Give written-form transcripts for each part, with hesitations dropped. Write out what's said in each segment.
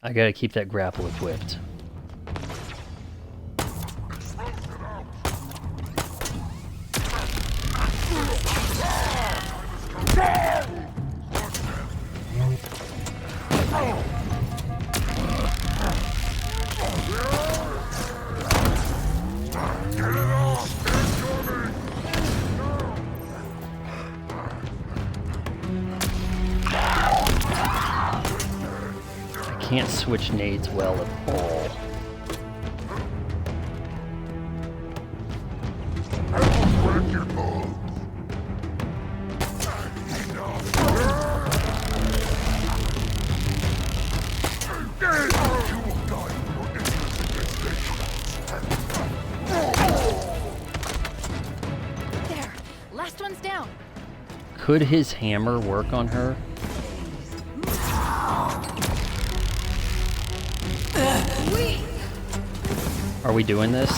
I gotta keep that grapple equipped. I can't switch nades well at all. There, last one's down. Could his hammer work on her? Are we doing this?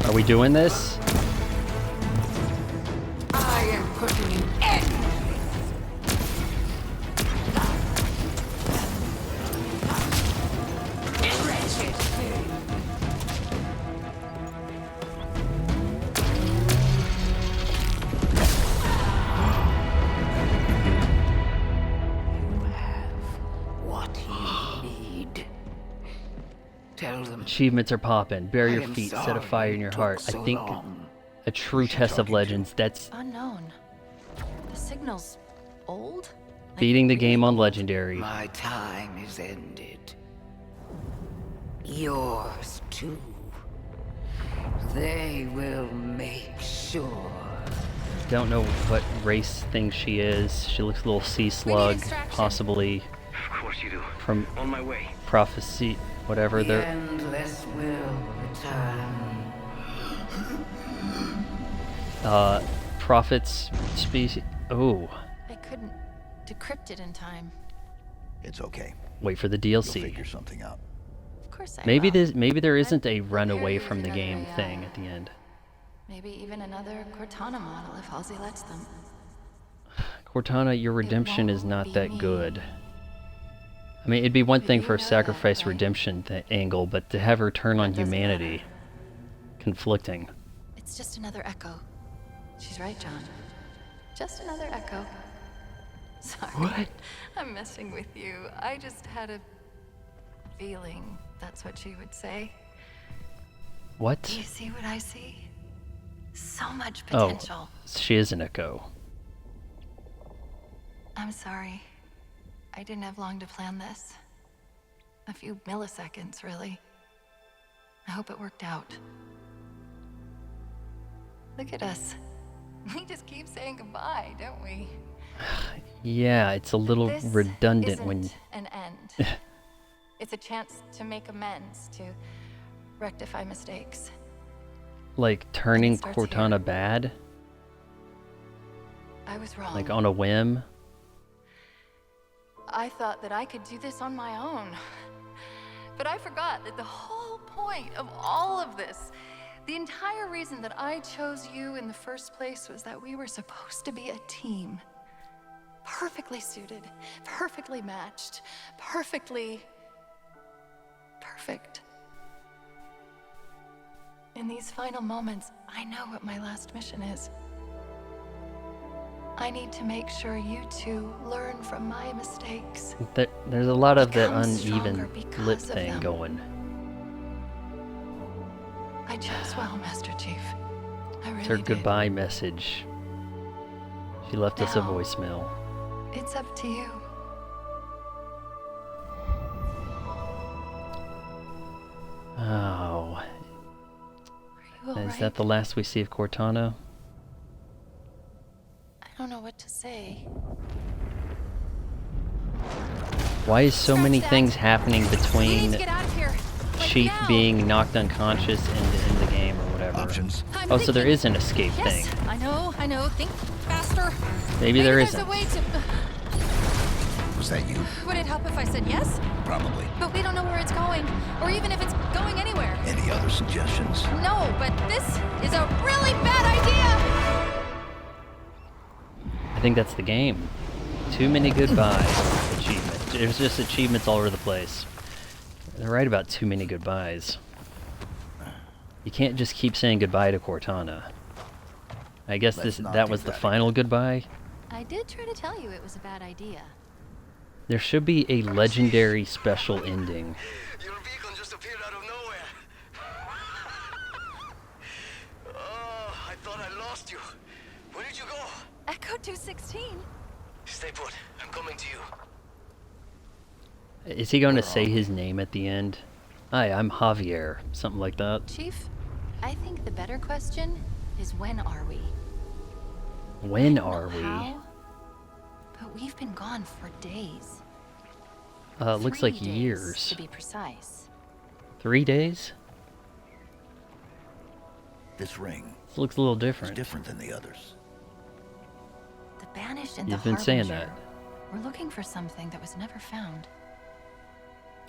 Are we doing this? I am putting an end. Wretched thing. You have what you need. Tell them. Achievements are popping. Bury your I am feet. Set a sorry fire in your it heart. took so I think long. a true test of Legends. That's Unknown. The signal's old? Like, beating the game on really? Legendary. My time is ended. Yours too. They will make sure. Don't know what race thing she is. She looks a little sea slug, extraction. possibly Of course you do. from On my way. prophecy, whatever. The They're endless will return. prophets species. Oh, I couldn't decrypt it in time. It's okay. wait for the You'll DLC. figure something out. Of course I Maybe will. there isn't a run Maybe away there's from the another game AI. thing at the end. Maybe even another Cortana model if Halsey lets them. Cortana, your redemption is won't not be that me. good. I mean, it'd be one thing you for a know that, sacrifice right? redemption angle, but to have her turn on doesn't humanity, matter. conflicting. It's just another echo. She's right, John. Just another echo. Sorry. What? I'm messing with you. I just had a feeling that's what she would say. What? Do you see what I see? So much Oh, potential. she is an echo. I'm sorry. I didn't have long to plan this. A few milliseconds, really. I hope it worked out. Look at us. We just keep saying goodbye, don't we? Yeah, it's a little This redundant isn't when an end. It's a chance to make amends, to rectify mistakes. like turning starts Cortana here. bad, I was wrong. like on a whim. I thought that I could do this on my own. But I forgot that the whole point of all of this, the entire reason that I chose you in the first place was that we were supposed to be a team. Perfectly suited, perfectly matched, perfect. In these final moments, I know what my last mission is. I need to make sure you two learn from my mistakes. There's a lot of that Become uneven stronger because lip of thing them. going. I chose well, Master Chief. I really It's her did. goodbye message. She left us a Now. voicemail. It's up to you. Oh, Are you all is right? that the last we see of Cortana? I don't know what to say. Why is so many Scratch that. things happening We need between to get out of here. Like Chief now. being knocked unconscious and in the game or whatever? Options. I'm Oh, so there thinking- is an escape Yes, thing. I know. Think faster. Maybe there there's isn't. a way to. Was that you? Would it help if I said yes? Probably. But we don't know where it's going, or even if it's going anywhere. Any other suggestions? No, but this is a really bad idea! I think that's the game. Too many goodbyes. Achievement. There's just achievements all over the place. They're right about too many goodbyes. You can't just keep saying goodbye to Cortana. I guess that was the final goodbye. I did try to tell you it was a bad idea. There should be a legendary special ending. Your beacon just appeared out of nowhere. Oh, I thought I lost you. Where did you go? Echo 216? Stay put. I'm coming to you. Is he going to say his name at the end? Hi, I'm Javier. Something like that. Chief, I think the better question is when are we? When I don't are know we? how, but we've been gone for days. Looks 3 like days, years. to be precise. 3 days? This ring This looks a little is different. different than the others. The Banished and You've the been saying Harbinger. that. We're looking for something that was never found.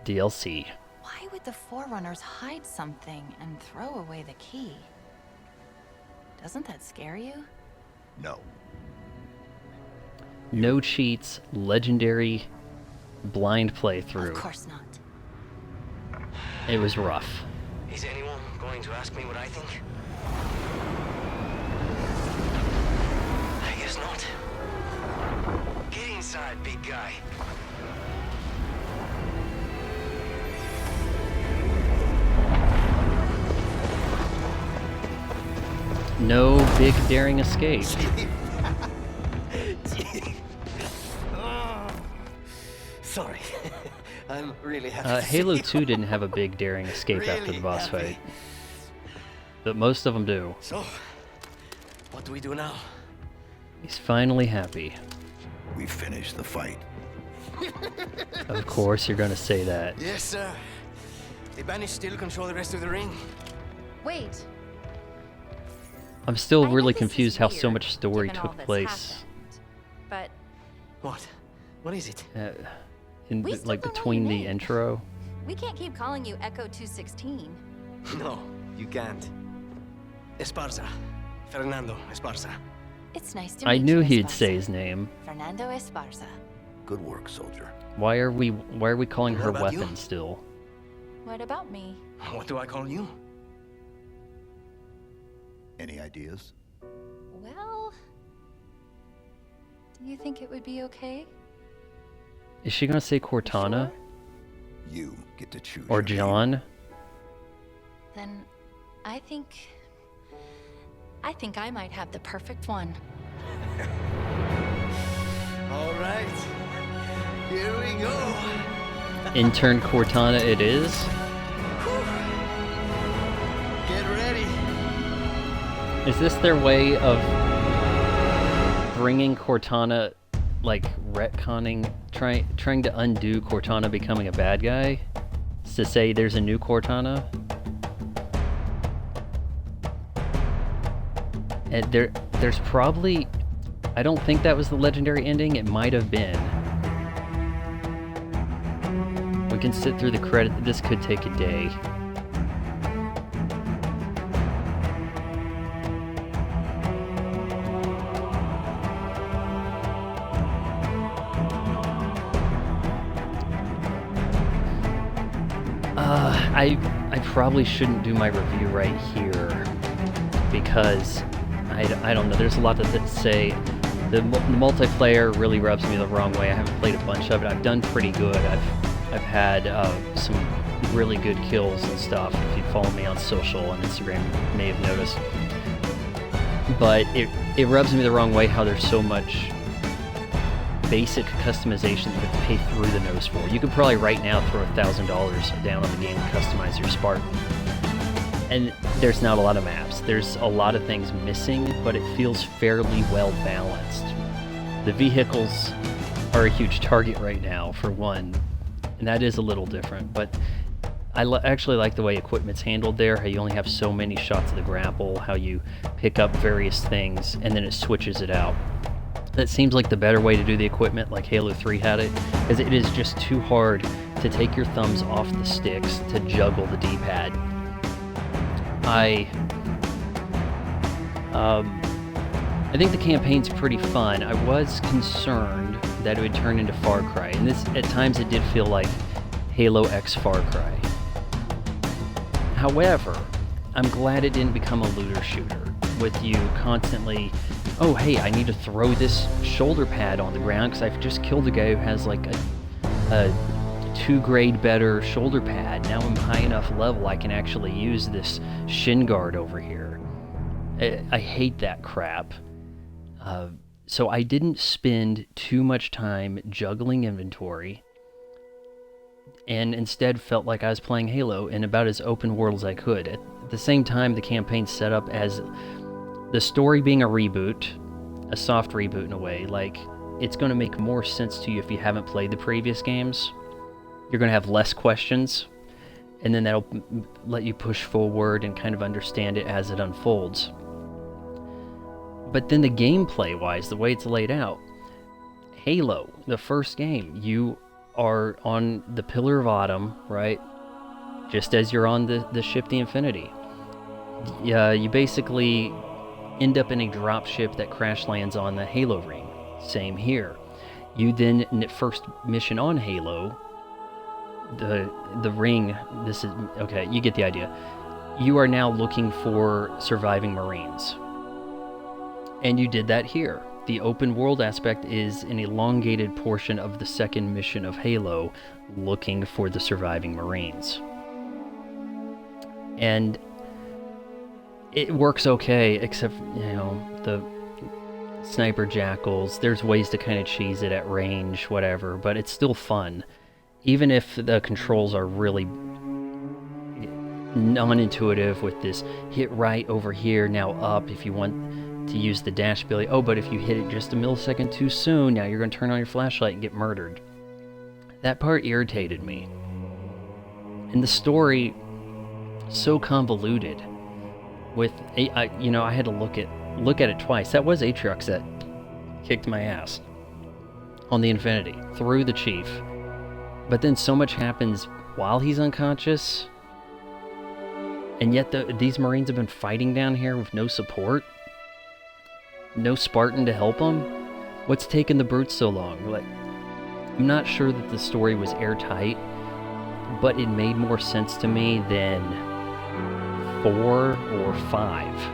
DLC. Why would the Forerunners hide something and throw away the key? Doesn't that scare you? No. No cheats, legendary blind playthrough. Of course not. It was rough. Is anyone going to ask me what I think? I guess not. Get inside, big guy. No big daring escape. Sorry. I'm really happy to see Halo you. 2 didn't have a big daring escape after the Really boss happy. fight. But most of them do. So, what do we do now? He's finally happy. We finished the fight. Of course you're gonna say that. Yes, sir. The Banished still control the rest of the ring. Wait. I'm still I know really this is confused how so weird, much story given all took that's place. happened, But What? What is it? In We still like don't know between your the name. intro. we can't keep calling you Echo 216. No, you can't. Esparza. Fernando Esparza. It's nice to I meet knew you, he'd Esparza. say his name. Fernando Esparza. Good work, soldier. Why are we calling What her about you? weapon still? What about me? What do I call you? Any ideas? Well, do you think it would be okay? Is she gonna say Cortana? Sure? You get to choose. Or your name. John? Then I think I might have the perfect one. All right. Here we go. Intern Cortana it is. Get ready. Is this their way of bringing Cortana, like retconning, trying to undo Cortana becoming a bad guy? Is to say there's a new Cortana? And there's probably, I don't think that was the legendary ending. It might have been. We can sit through the credit. This could take a day. I probably shouldn't do my review right here because I don't know. There's a lot to say. The multiplayer really rubs me the wrong way. I haven't played a bunch of it. I've done pretty good. I've had some really good kills and stuff. If you follow me on social and Instagram, you may have noticed. But it rubs me the wrong way how there's so much basic customization that you have to pay through the nose for. You could probably right now throw $1,000 down on the game and customize your Spartan. And there's not a lot of maps. There's a lot of things missing, but it feels fairly well balanced. The vehicles are a huge target right now, for one, and that is a little different, but I actually like the way equipment's handled there, how you only have so many shots of the grapple, how you pick up various things, and then it switches it out. That seems like the better way to do the equipment, like Halo 3 had it, because it is just too hard to take your thumbs off the sticks to juggle the D-pad. I think the campaign's pretty fun. I was concerned that it would turn into Far Cry, and this at times it did feel like Halo X Far Cry. However, I'm glad it didn't become a looter shooter with you constantly, oh hey, I need to throw this shoulder pad on the ground because I've just killed a guy who has like a 2 grade better shoulder pad. Now I'm high enough level I can actually use this shin guard over here. I hate that crap. So I didn't spend too much time juggling inventory, and instead felt like I was playing Halo in about as open world as I could. At the same time, the campaign's set up as the story being a reboot, a soft reboot in a way. Like, it's going to make more sense to you if you haven't played the previous games. You're going to have less questions, and then that'll let you push forward and kind of understand it as it unfolds. But then the gameplay-wise, the way it's laid out, Halo, the first game, you are on the Pillar of Autumn, right? Just as you're on the ship, the Infinity. You basically end up in a dropship that crash lands on the Halo ring. Same here. You then, in the first mission on Halo, the ring, this is, okay, you get the idea. You are now looking for surviving Marines. And you did that here. The open world aspect is an elongated portion of the second mission of Halo, looking for the surviving Marines. And it works okay, except, the sniper jackals. There's ways to kind of cheese it at range, whatever, but it's still fun. Even if the controls are really non-intuitive with this hit right over here, now up if you want to use the dash ability. Oh, but if you hit it just a millisecond too soon, now you're going to turn on your flashlight and get murdered. That part irritated me. And the story, so convoluted. With, I had to look at it twice. That was Atriox that kicked my ass on the Infinity, through the Chief. But then so much happens while he's unconscious, and yet these Marines have been fighting down here with no support. No Spartan to help them? What's taken the brutes so long? Like, I'm not sure that the story was airtight, but it made more sense to me than 4 or 5.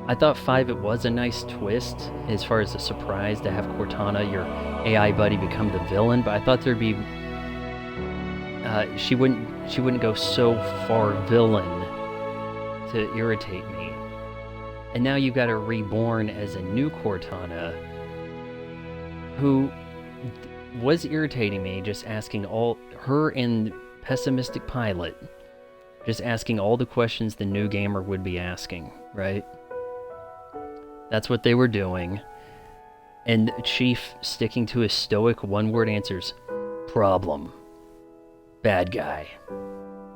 I thought 5, it was a nice twist as far as the surprise to have Cortana, your AI buddy, become the villain, but I thought there'd be she wouldn't go so far villain to irritate me. And now you've got her reborn as a new Cortana, who was irritating me, just asking her and Pessimistic Pilot, just asking all the questions the new gamer would be asking, right? That's what they were doing. And Chief sticking to his stoic one-word answers. Problem. Bad guy.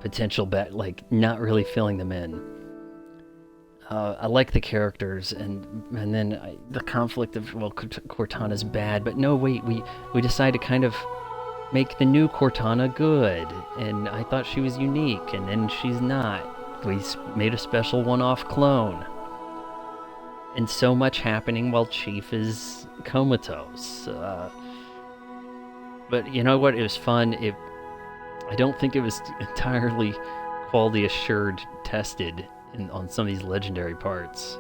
Potential bad, like, not really filling them in. I like the characters, and then the conflict of, well, Cortana's bad, but no, wait, we decided to kind of make the new Cortana good, and I thought she was unique, and then she's not. We made a special one-off clone. And so much happening while Chief is comatose. But you know what? It was fun. I don't think it was entirely quality assured tested on some of these legendary parts.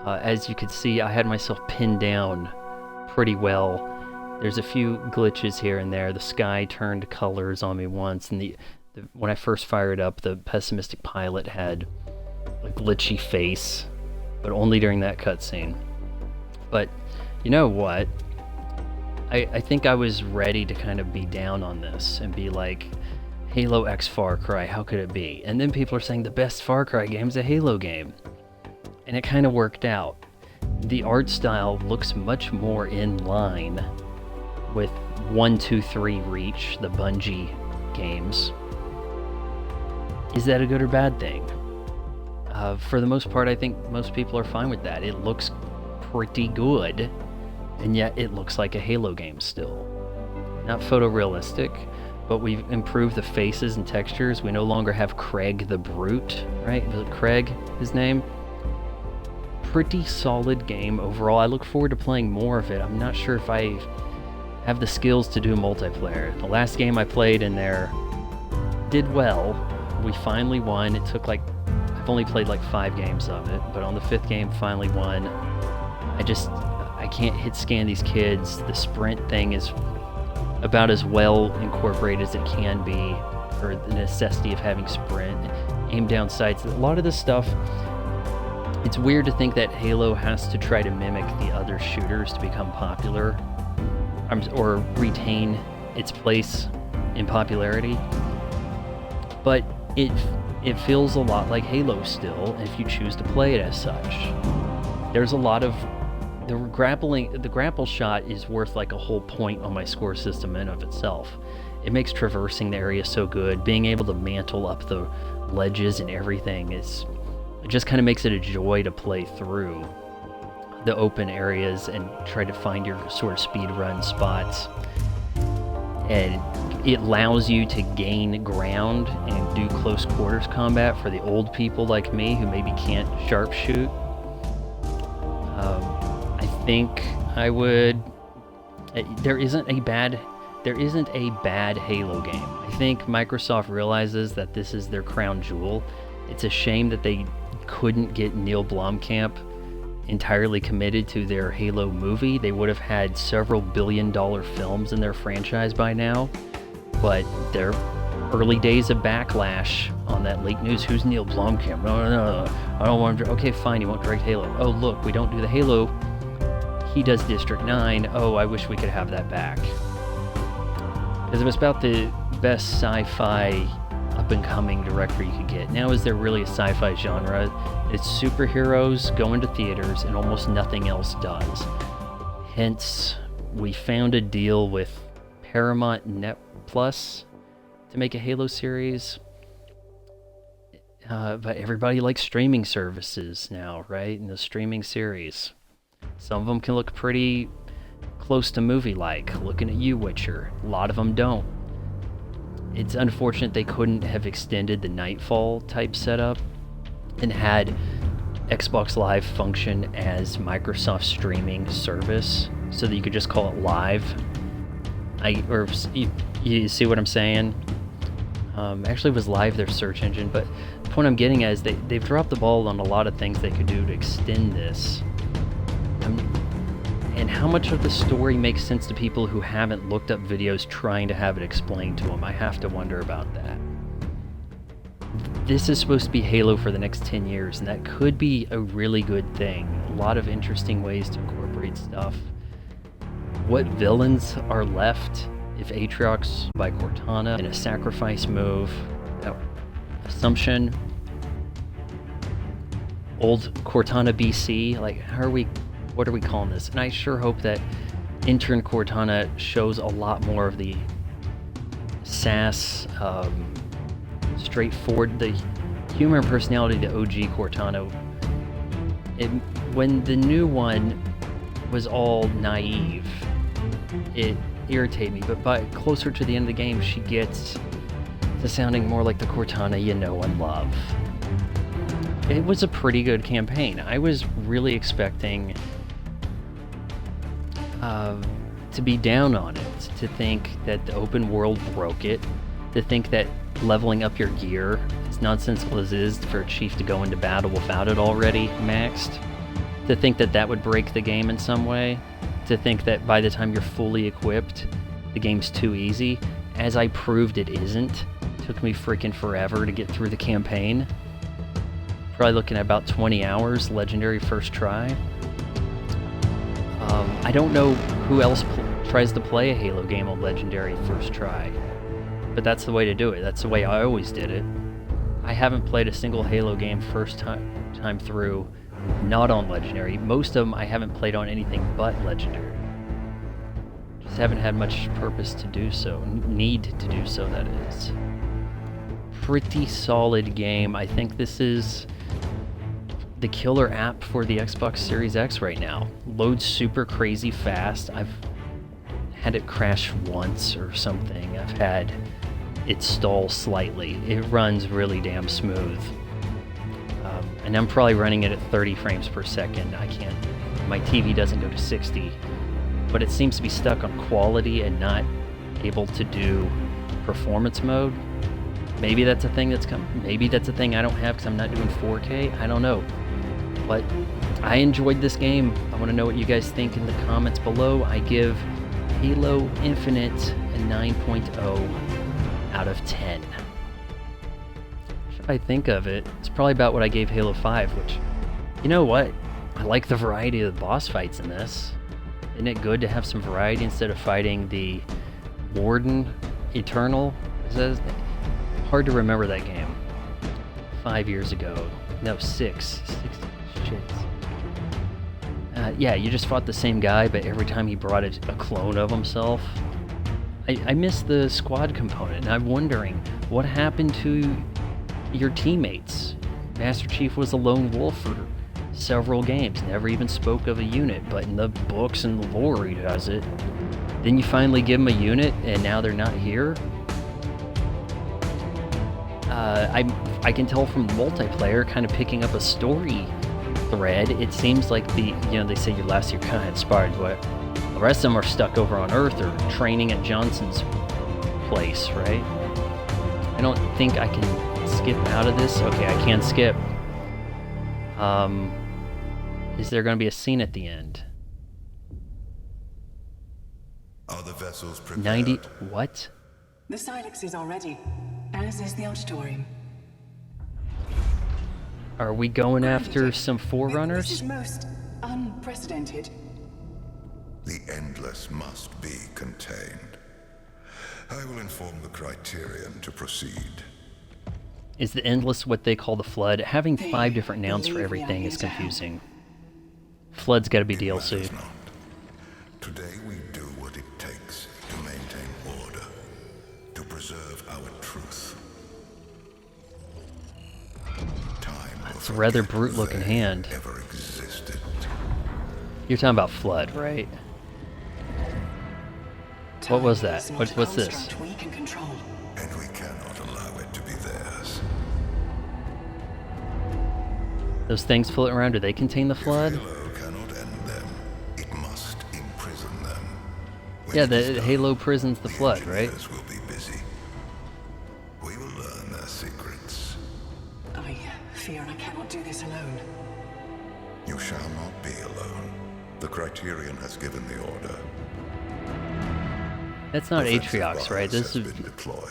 As you could see, I had myself pinned down pretty well. There's a few glitches here and there. The sky turned colors on me once, and when I first fired up, the Pessimistic Pilot had a glitchy face, but only during that cutscene. But you know what? I think I was ready to kind of be down on this and be like, Halo X Far Cry, how could it be? And then people are saying the best Far Cry game is a Halo game. And it kind of worked out. The art style looks much more in line with 1, 2, 3 Reach, the Bungie games. Is that a good or bad thing? For the most part, I think most people are fine with that. It looks pretty good, and yet it looks like a Halo game still. Not photorealistic, but we've improved the faces and textures. We no longer have Craig the Brute, right? Was it Craig, his name? Pretty solid game overall. I look forward to playing more of it. I'm not sure if I have the skills to do multiplayer. The last game I played in there did well. We finally won. It took I've only played 5 games of it, but on the 5th game finally won. I can't hit scan these kids. The sprint thing is about as well incorporated as it can be, or the necessity of having sprint, aim down sights. A lot of this stuff, it's weird to think that Halo has to try to mimic the other shooters to become popular, or retain its place in popularity. But it feels a lot like Halo still, if you choose to play it as such. There's a lot of the grapple shot is worth a whole point on my score system in of itself. It makes traversing the area so good. Being able to mantle up the ledges and everything it just kind of makes it a joy to play through the open areas and try to find your sort of speed run spots. And it allows you to gain ground and do close quarters combat for the old people like me who maybe can't sharpshoot. I think I would. There isn't a bad Halo game. I think Microsoft realizes that this is their crown jewel. It's a shame that they couldn't get Neil Blomkamp entirely committed to their Halo movie. They would have had several billion-dollar films in their franchise by now. But their early days of backlash on that leaked news, who's Neil Blomkamp? No, I don't want to. Okay, fine, you won't direct Halo. Oh, look, we don't do the Halo. He does District 9. Oh, I wish we could have that back. Because it was about the best sci-fi up-and-coming director you could get. Now is there really a sci-fi genre? It's superheroes going to theaters and almost nothing else does. Hence, we found a deal with Paramount Net Plus to make a Halo series. But everybody likes streaming services now, right? And the streaming series. Some of them can look pretty close to movie-like. Looking at you, Witcher. A lot of them don't. It's unfortunate they couldn't have extended the Nightfall type setup and had Xbox Live function as Microsoft streaming service so that you could just call it live. You see what I'm saying? Actually, it was live their search engine, but the point I'm getting at is they've dropped the ball on a lot of things they could do to extend this. And how much of the story makes sense to people who haven't looked up videos trying to have it explained to them? I have to wonder about that. This is supposed to be Halo for the next 10 years, and that could be a really good thing. A lot of interesting ways to incorporate stuff. What villains are left if Atriox by Cortana in a sacrifice move? Assumption. Old Cortana BC? What are we calling this? And I sure hope that intern Cortana shows a lot more of the sass, straightforward, the humor and personality to OG Cortana. When the new one was all naive, it irritated me, but by closer to the end of the game, she gets to sounding more like the Cortana you know and love. It was a pretty good campaign. I was really expecting to be down on it, to think that the open world broke it, to think that leveling up your gear, as nonsensical as it is for a chief to go into battle without it already maxed, to think that that would break the game in some way, to think that by the time you're fully equipped, the game's too easy, as I proved it isn't. It took me freaking forever to get through the campaign. Probably looking at about 20 hours, legendary first try. I don't know who else tries to play a Halo game on legendary first try, but that's the way to do it. That's the way I always did it. I haven't played a single Halo game first time through not on legendary. Most of them I haven't played on anything but legendary. Just haven't had much purpose to do so, need to do so, that is. Pretty solid game. I think this is the killer app for the Xbox Series X right now. Loads super crazy fast. I've had it crash once or something. I've had it stall slightly. It runs really damn smooth. And I'm probably running it at 30 frames per second. My TV doesn't go to 60, but it seems to be stuck on quality and not able to do performance mode. Maybe that's a thing that's coming. Maybe that's a thing I don't have because I'm not doing 4K. I don't know. But I enjoyed this game. I want to know what you guys think in the comments below. I give Halo Infinite a 9.0 out of 10. If I think of it, it's probably about what I gave Halo 5, which, you know what? I like the variety of the boss fights in this. Isn't it good to have some variety instead of fighting the Warden Eternal? Hard to remember that game. 5 years ago. No, 6. Shit. Yeah, you just fought the same guy, but every time he brought a clone of himself. I miss the squad component, and I'm wondering what happened to your teammates. Master Chief was a lone wolf for several games, never even spoke of a unit, but in the books and the lore he does it. Then you finally give him a unit, and now they're not here? I can tell from multiplayer, kind of picking up a story thread, it seems like they say your last year kind of inspired, but the rest of them are stuck over on Earth or training at Johnson's place, right? I don't think I can skip out of this. Okay, I can skip. Is there going to be a scene at the end? Are the vessels prepared? 90, what? The Silex are ready, as is the auditorium. Are we going after Gravity. some Forerunners? This is most unprecedented. The Endless must be contained. I will inform the Criterion to proceed. Is the Endless what they call the Flood? Having They 5 different nouns for believe we are everything here is to help. confusing. Flood's gotta be It DLC. matters not. Today we do what it takes to maintain order, to preserve our truth. Time will It's a rather forget brute-looking they hand. ever existed. You're talking about Flood, right? What was Time that? is not What's a this? construct we can control. And we cannot allow it to be theirs. Those things floating around, do they contain the Flood? If Halo cannot end them, it must imprison them. When Yeah, it is the done, Halo prison's the Flood, right? engineers will be busy. We will learn their secrets. I fear I cannot do this alone. You shall not be alone. The Criterion has given the order. That's not Offensive Atriox, right? bias This has is... been deployed.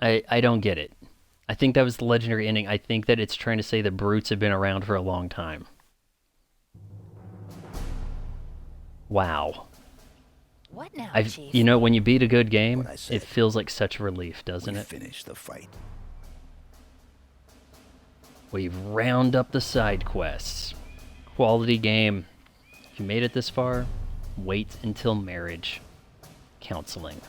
I don't get it. I think that was the legendary ending. I think that it's trying to say the brutes have been around for a long time. Wow. What now, Chief? You know, when you beat a good game, What I said. it feels like such a relief, doesn't We it? finish the fight. We've round up the side quests. Quality game. If you made it this far, wait until marriage counseling.